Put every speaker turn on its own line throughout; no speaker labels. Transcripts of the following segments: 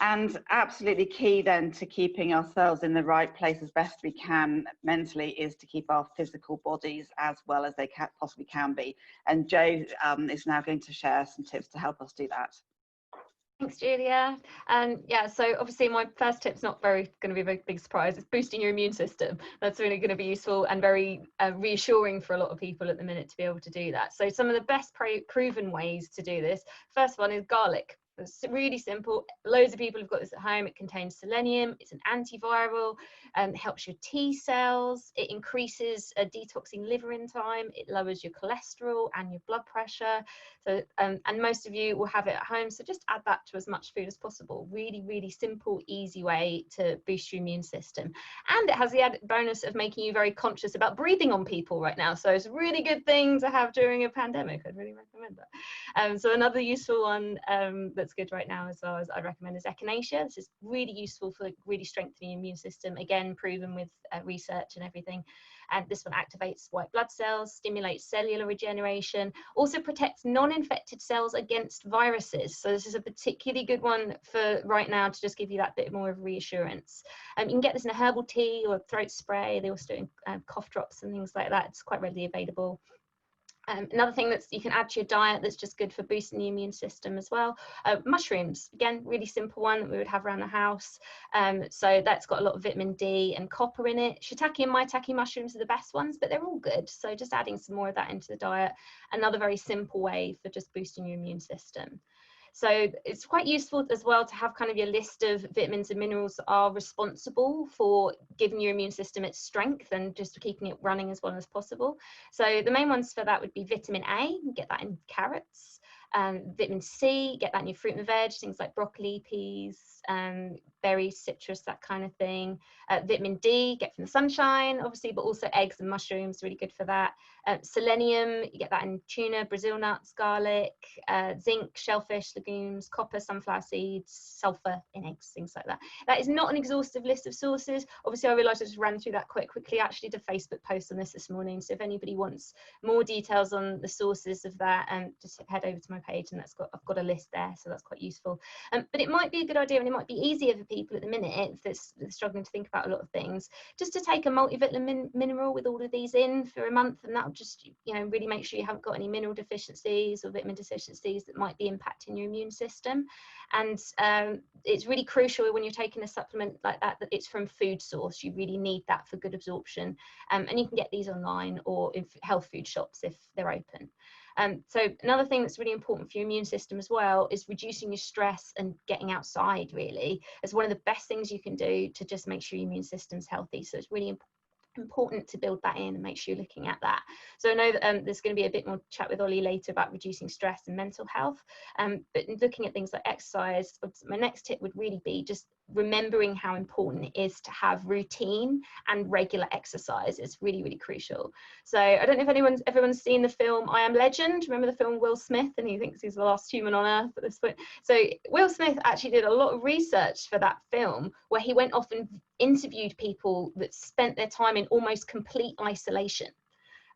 And absolutely key then to keeping ourselves in the right place as best we can mentally is to keep our physical bodies as well as they possibly can be. And Jo is now going to share some tips to help us do that.
Thanks, Julia. Yeah, so obviously my first tip's not going to be a very big surprise. It's boosting your immune system. That's really going to be useful and very reassuring for a lot of people at the minute to be able to do that. So some of the best proven ways to do this, first one is garlic. It's really simple. Loads of people have got this at home. It contains selenium. It's an antiviral. Helps your T cells. It increases detoxing liver enzyme. It lowers your cholesterol and your blood pressure. So and most of you will have it at home. So just add that to as much food as possible. Really, really simple, easy way to boost your immune system. And it has the added bonus of making you very conscious about breathing on people right now. So it's a really good thing to have during a pandemic. I'd really recommend that. So another useful one that's good right now as well as I recommend is echinacea. This is really useful for really strengthening your immune system. Again, proven with research and everything. And this one activates white blood cells, stimulates cellular regeneration, also protects non-infected cells against viruses. So this is a particularly good one for right now to just give you that bit more of reassurance. You can get this in a herbal tea or a throat spray. They also do cough drops and things like that. It's quite readily available. Another thing that you can add to your diet that's just good for boosting the immune system as well. Mushrooms, again, really simple one that we would have around the house. So that's got a lot of vitamin D and copper in it. Shiitake and maitake mushrooms are the best ones, but they're all good. So just adding some more of that into the diet. Another very simple way for just boosting your immune system. So it's quite useful as well to have kind of your list of vitamins and minerals that are responsible for giving your immune system its strength and just keeping it running as well as possible. So the main ones for that would be vitamin A, you get that in carrots. Vitamin C, get that in your fruit and veg, things like broccoli, peas, berries, citrus, that kind of thing. Vitamin D, get from the sunshine, obviously, but also eggs and mushrooms, really good for that. Selenium, you get that in tuna, Brazil nuts, garlic, zinc, shellfish, legumes, copper, sunflower seeds, sulfur in eggs, things like that. That is not an exhaustive list of sources. Obviously, I realised I just ran through that quite quickly. I actually did a Facebook post on this morning. So if anybody wants more details on the sources of that, just head over to my page, and I've got a list there, so that's quite useful. But it might be a good idea, and it might be easier for people at the minute if they're struggling to think about a lot of things, just to take a multivitamin mineral with all of these in for a month, and that'll just, you know, really make sure you haven't got any mineral deficiencies or vitamin deficiencies that might be impacting your immune system. And it's really crucial when you're taking a supplement like that it's from food source. You really need that for good absorption, and you can get these online or in health food shops if they're open. So another thing that's really important for your immune system as well is reducing your stress and getting outside. Really, it's one of the best things you can do to just make sure your immune system's healthy. So it's really important to build that in and make sure you're looking at that. So I know that there's going to be a bit more chat with Ollie later about reducing stress and mental health, but looking at things like exercise, my next tip would really be just remembering how important it is to have routine and regular exercise. Is really, really crucial. So I don't know if everyone's seen the film I Am Legend. Remember the film Will Smith, and he thinks he's the last human on earth at this point. So Will Smith actually did a lot of research for that film where he went off and interviewed people that spent their time in almost complete isolation.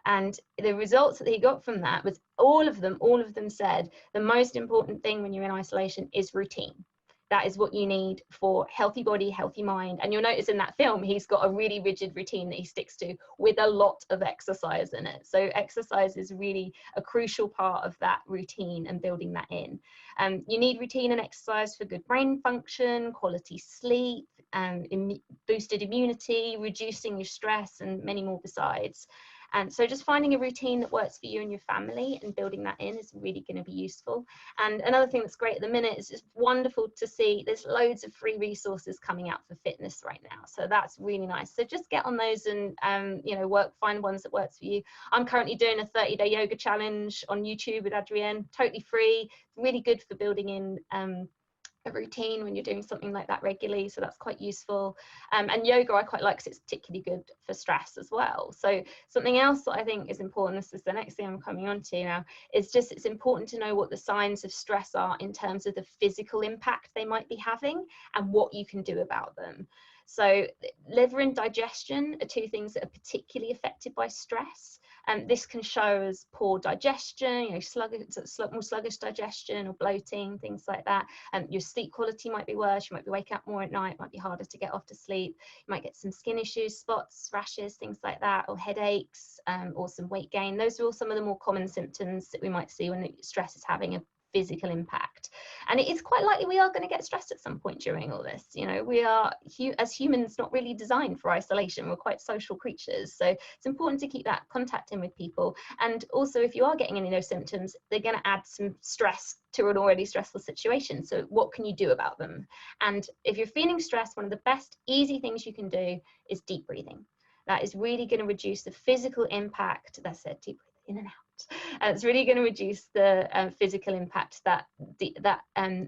And the results that he got from that was all of them said the most important thing when you're in isolation is routine. That is what you need for healthy body, healthy mind. And you'll notice in that film, he's got a really rigid routine that he sticks to with a lot of exercise in it. So exercise is really a crucial part of that routine and building that in. You need routine and exercise for good brain function, quality sleep, boosted immunity, reducing your stress, and many more besides. And so just finding a routine that works for you and your family and building that in is really going to be useful. And another thing that's great at the minute is just wonderful to see there's loads of free resources coming out for fitness right now. So that's really nice. So just get on those and, find ones that works for you. I'm currently doing a 30-day yoga challenge on YouTube with Adrienne, totally free, really good for building in a routine when you're doing something like that regularly, so that's quite useful. And yoga I quite like because it's particularly good for stress as well. So something else that I think is important, this is the next thing I'm coming on to now, is just it's important to know what the signs of stress are in terms of the physical impact they might be having and what you can do about them. So liver and digestion are two things that are particularly affected by stress. This can show as poor digestion, more sluggish digestion or bloating, things like that. Your sleep quality might be worse. You might be waking up more at night. It might be harder to get off to sleep. You might get some skin issues, spots, rashes, things like that, or headaches, or some weight gain. Those are all some of the more common symptoms that we might see when the stress is having a physical impact. And it is quite likely we are going to get stressed at some point during all this. You know, we are, as humans, not really designed for isolation. We're quite social creatures, so it's important to keep that contact in with people. And also, if you are getting any of those symptoms, they're going to add some stress to an already stressful situation. So what can you do about them? And if you're feeling stressed, one of the best easy things you can do is deep breathing. That is really going to reduce the physical impact. That's it, deep breathing in and out. It's really going to reduce the physical impact that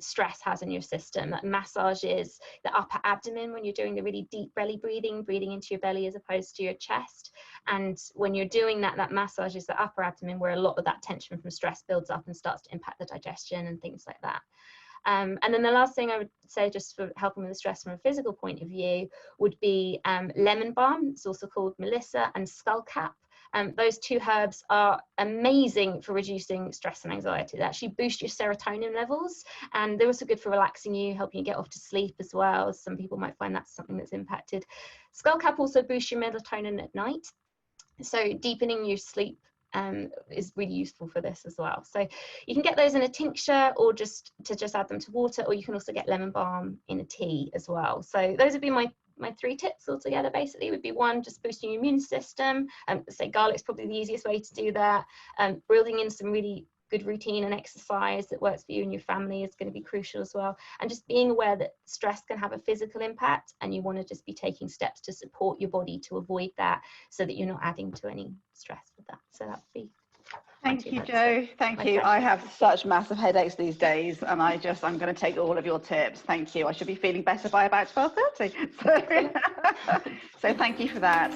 stress has in your system. That massages the upper abdomen when you're doing the really deep belly breathing into your belly as opposed to your chest. And when you're doing that, that massages the upper abdomen where a lot of that tension from stress builds up and starts to impact the digestion and things like that. And then the last thing I would say, just for helping with the stress from a physical point of view, would be lemon balm. It's also called Melissa, and skullcap. Those two herbs are amazing for reducing stress and anxiety. They actually boost your serotonin levels, and they're also good for relaxing you, helping you get off to sleep as well. Some people might find that's something that's impacted. Skullcap also boosts your melatonin at night, so deepening your sleep is really useful for this as well. So you can get those in a tincture, or just add them to water, or you can also get lemon balm in a tea as well. So those would be my 3 tips altogether. Basically would be 1, just boosting your immune system. Say garlic's probably the easiest way to do that. Building in some really good routine and exercise that works for you and your family is going to be crucial as well. And just being aware that stress can have a physical impact, and you want to just be taking steps to support your body to avoid that, so that you're not adding to any stress with that. So that would be.
Thank you, Jo. Thank you. I have such massive headaches these days, and I'm going to take all of your tips. Thank you. I should be feeling better by about 12:30. So thank you for that.